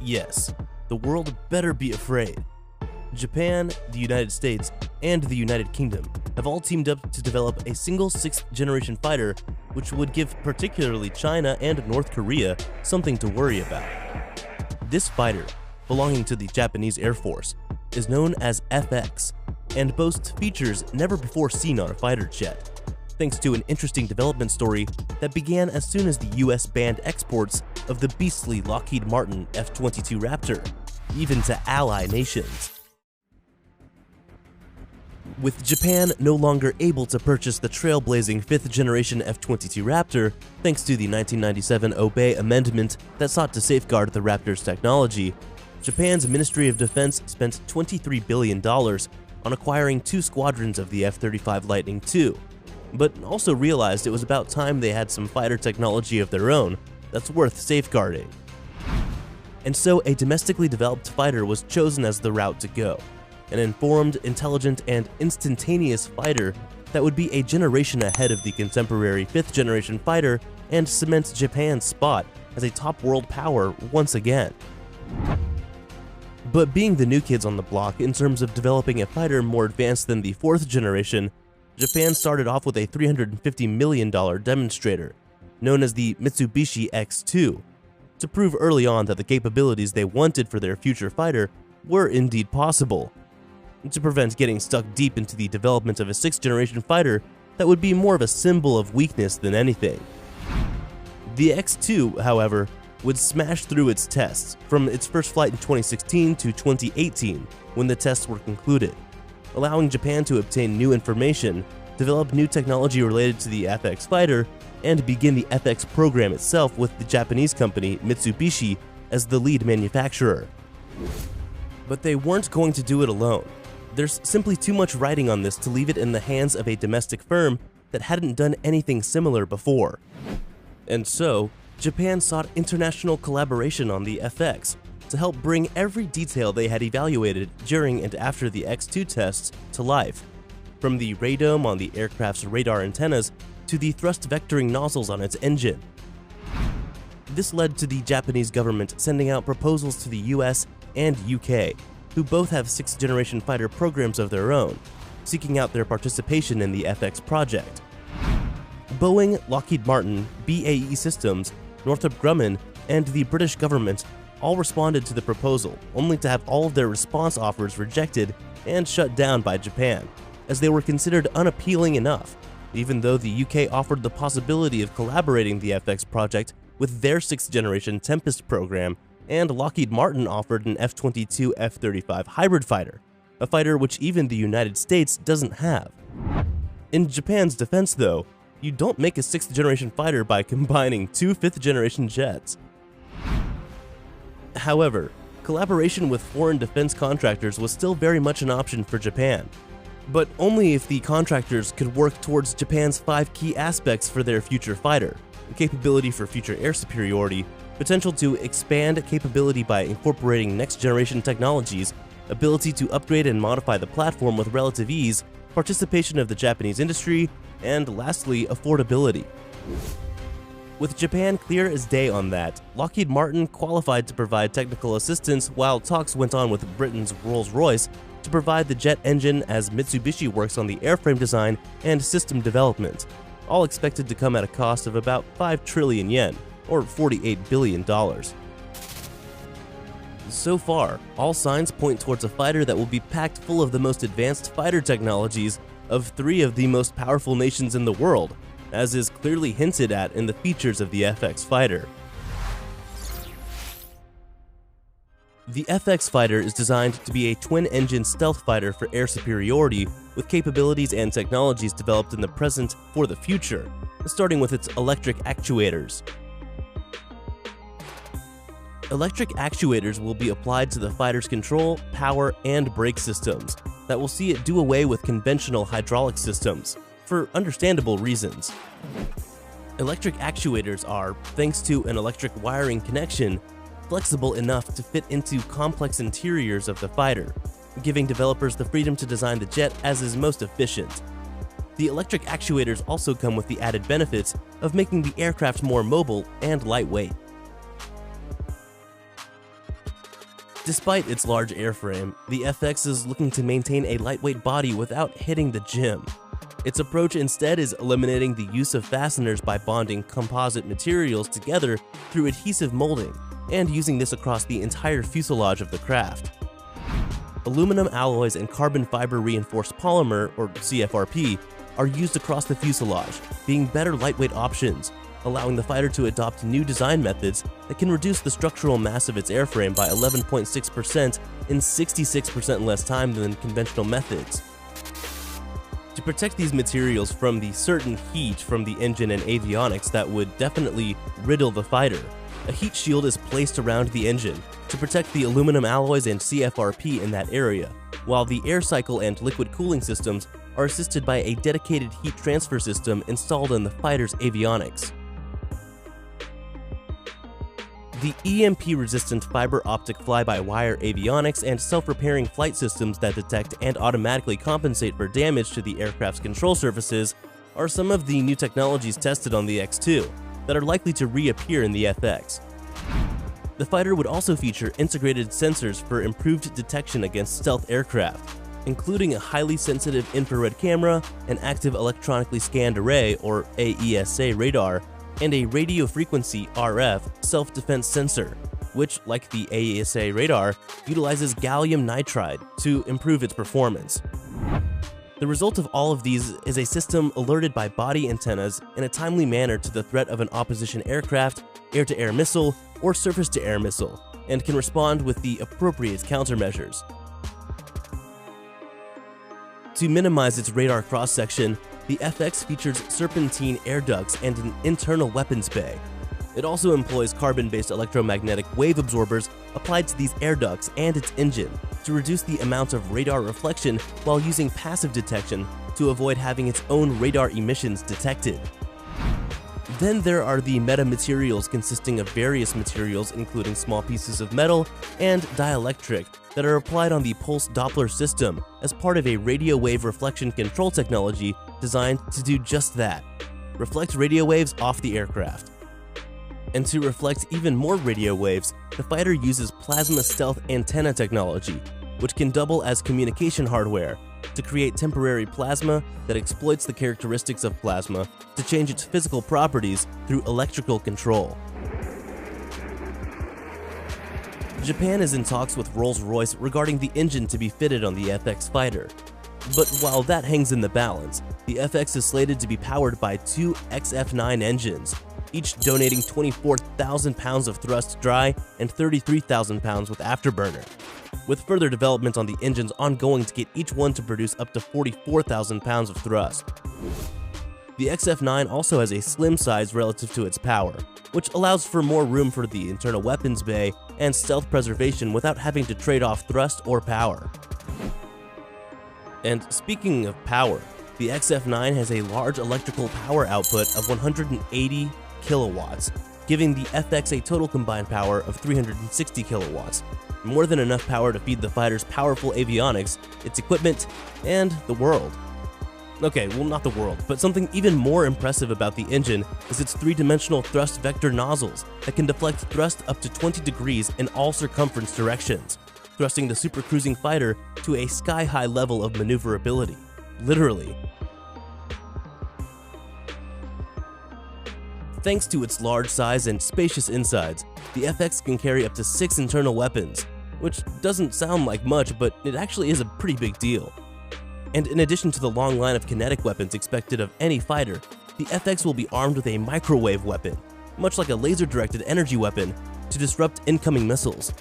Yes, the world better be afraid. Japan, the United States, and the United Kingdom have all teamed up to develop a single 6th-generation fighter which would give particularly China and North Korea something to worry about. This fighter, belonging to the Japanese Air Force, is known as FX and boasts features never before seen on a fighter jet, thanks to an interesting development story that began as soon as the US banned exports of the beastly Lockheed Martin F-22 Raptor, even to ally nations. With Japan no longer able to purchase the trailblazing 5th-generation F-22 Raptor, thanks to the 1997 Obey Amendment that sought to safeguard the Raptor's technology, Japan's Ministry of Defense spent $23 billion on acquiring 2 squadrons of the F-35 Lightning II, but also realized it was about time they had some fighter technology of their own that's worth safeguarding. And so a domestically developed fighter was chosen as the route to go. An informed, intelligent, and instantaneous fighter that would be a generation ahead of the contemporary 5th-generation fighter and cement Japan's spot as a top world power once again. But being the new kids on the block in terms of developing a fighter more advanced than the 4th generation, Japan started off with a $350 million demonstrator, known as the Mitsubishi X2, to prove early on that the capabilities they wanted for their future fighter were indeed possible, to prevent getting stuck deep into the development of a 6th-generation fighter that would be more of a symbol of weakness than anything. The X2, however, would smash through its tests from its first flight in 2016 to 2018 when the tests were concluded, allowing Japan to obtain new information, develop new technology related to the FX fighter, and begin the FX program itself with the Japanese company Mitsubishi as the lead manufacturer. But they weren't going to do it alone. There's simply too much riding on this to leave it in the hands of a domestic firm that hadn't done anything similar before. And so, Japan sought international collaboration on the FX to help bring every detail they had evaluated during and after the X2 tests to life, from the radome on the aircraft's radar antennas to the thrust vectoring nozzles on its engine. This led to the Japanese government sending out proposals to the US and UK, who both have 6th-generation fighter programs of their own, seeking out their participation in the FX project. Boeing, Lockheed Martin, BAE Systems, Northrop Grumman, and the British government all responded to the proposal, only to have all of their response offers rejected and shut down by Japan, as they were considered unappealing enough, even though the UK offered the possibility of collaborating the FX project with their 6th-generation Tempest program, and Lockheed Martin offered an F-22 F-35 hybrid fighter, a fighter which even the United States doesn't have. In Japan's defense, though, you don't make a 6th-generation fighter by combining 2 5th-generation jets. However, collaboration with foreign defense contractors was still very much an option for Japan, but only if the contractors could work towards Japan's 5 key aspects for their future fighter: capability for future air superiority, potential to expand capability by incorporating next-generation technologies, ability to upgrade and modify the platform with relative ease, participation of the Japanese industry, and lastly, affordability. With Japan clear as day on that, Lockheed Martin qualified to provide technical assistance while talks went on with Britain's Rolls-Royce to provide the jet engine as Mitsubishi works on the airframe design and system development, all expected to come at a cost of about 5 trillion yen, or $48 billion. So far, all signs point towards a fighter that will be packed full of the most advanced fighter technologies of 3 of the most powerful nations in the world, as is clearly hinted at in the features of the FX fighter. The FX fighter is designed to be a twin-engine stealth fighter for air superiority with capabilities and technologies developed in the present for the future, starting with its electric actuators. Electric actuators will be applied to the fighter's control, power, and brake systems that will see it do away with conventional hydraulic systems, for understandable reasons. Electric actuators are, thanks to an electric wiring connection, flexible enough to fit into complex interiors of the fighter, giving developers the freedom to design the jet as is most efficient. The electric actuators also come with the added benefits of making the aircraft more mobile and lightweight. Despite its large airframe, the FX is looking to maintain a lightweight body without hitting the gym. Its approach instead is eliminating the use of fasteners by bonding composite materials together through adhesive molding, and using this across the entire fuselage of the craft. Aluminum alloys and carbon fiber reinforced polymer, or CFRP, are used across the fuselage, being better lightweight options, allowing the fighter to adopt new design methods that can reduce the structural mass of its airframe by 11.6% in 66% less time than conventional methods. To protect these materials from the certain heat from the engine and avionics that would definitely riddle the fighter, a heat shield is placed around the engine to protect the aluminum alloys and CFRP in that area, while the air cycle and liquid cooling systems are assisted by a dedicated heat transfer system installed in the fighter's avionics. The EMP-resistant fiber optic fly-by-wire avionics and self-repairing flight systems that detect and automatically compensate for damage to the aircraft's control surfaces are some of the new technologies tested on the X2 that are likely to reappear in the FX. The fighter would also feature integrated sensors for improved detection against stealth aircraft, including a highly sensitive infrared camera, an active electronically scanned array or AESA radar, and a radio frequency RF self-defense sensor, which, like the AESA radar, utilizes gallium nitride to improve its performance. The result of all of these is a system alerted by body antennas in a timely manner to the threat of an opposition aircraft, air-to-air missile, or surface-to-air missile, and can respond with the appropriate countermeasures. To minimize its radar cross-section, the FX features serpentine air ducts and an internal weapons bay. It also employs carbon-based electromagnetic wave absorbers applied to these air ducts and its engine to reduce the amount of radar reflection while using passive detection to avoid having its own radar emissions detected. Then there are the metamaterials consisting of various materials including small pieces of metal and dielectric that are applied on the pulse Doppler system as part of a radio wave reflection control technology designed to do just that, reflect radio waves off the aircraft. And to reflect even more radio waves, the fighter uses plasma stealth antenna technology, which can double as communication hardware to create temporary plasma that exploits the characteristics of plasma to change its physical properties through electrical control. Japan is in talks with Rolls-Royce regarding the engine to be fitted on the FX fighter. But while that hangs in the balance, the FX is slated to be powered by two XF9 engines, each donating 24,000 pounds of thrust dry and 33,000 pounds with afterburner, with further development on the engines ongoing to get each one to produce up to 44,000 pounds of thrust. The XF9 also has a slim size relative to its power, which allows for more room for the internal weapons bay and stealth preservation without having to trade off thrust or power. And speaking of power, the XF9 has a large electrical power output of 180 kilowatts, giving the FX a total combined power of 360 kilowatts, more than enough power to feed the fighter's powerful avionics, its equipment, and the world. Okay, well, not the world, but something even more impressive about the engine is its three-dimensional thrust vector nozzles that can deflect thrust up to 20 degrees in all circumference directions, thrusting the supercruising fighter to a sky-high level of maneuverability. Literally. Thanks to its large size and spacious insides, the FX can carry up to 6 internal weapons, which doesn't sound like much, but it actually is a pretty big deal. And in addition to the long line of kinetic weapons expected of any fighter, the FX will be armed with a microwave weapon, much like a laser-directed energy weapon, to disrupt incoming missiles.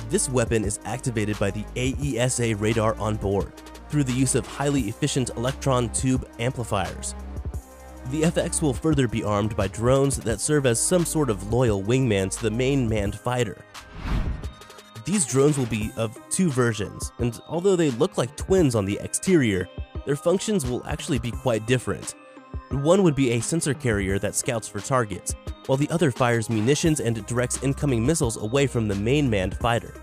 This weapon is activated by the AESA radar on board, through the use of highly efficient electron tube amplifiers. The FX will further be armed by drones that serve as some sort of loyal wingman to the main manned fighter. These drones will be of 2 versions, and although they look like twins on the exterior, their functions will actually be quite different. One would be a sensor carrier that scouts for targets, while the other fires munitions and directs incoming missiles away from the main manned fighter.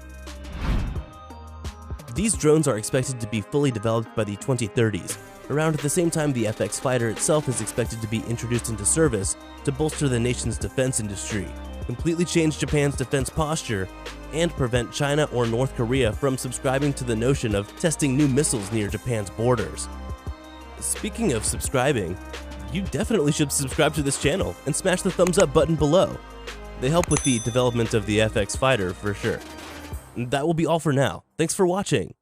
These drones are expected to be fully developed by the 2030s, around the same time the FX fighter itself is expected to be introduced into service to bolster the nation's defense industry, completely change Japan's defense posture, and prevent China or North Korea from subscribing to the notion of testing new missiles near Japan's borders. Speaking of subscribing, you definitely should subscribe to this channel and smash the thumbs up button below. They help with the development of the FX fighter for sure. That will be all for now. Thanks for watching.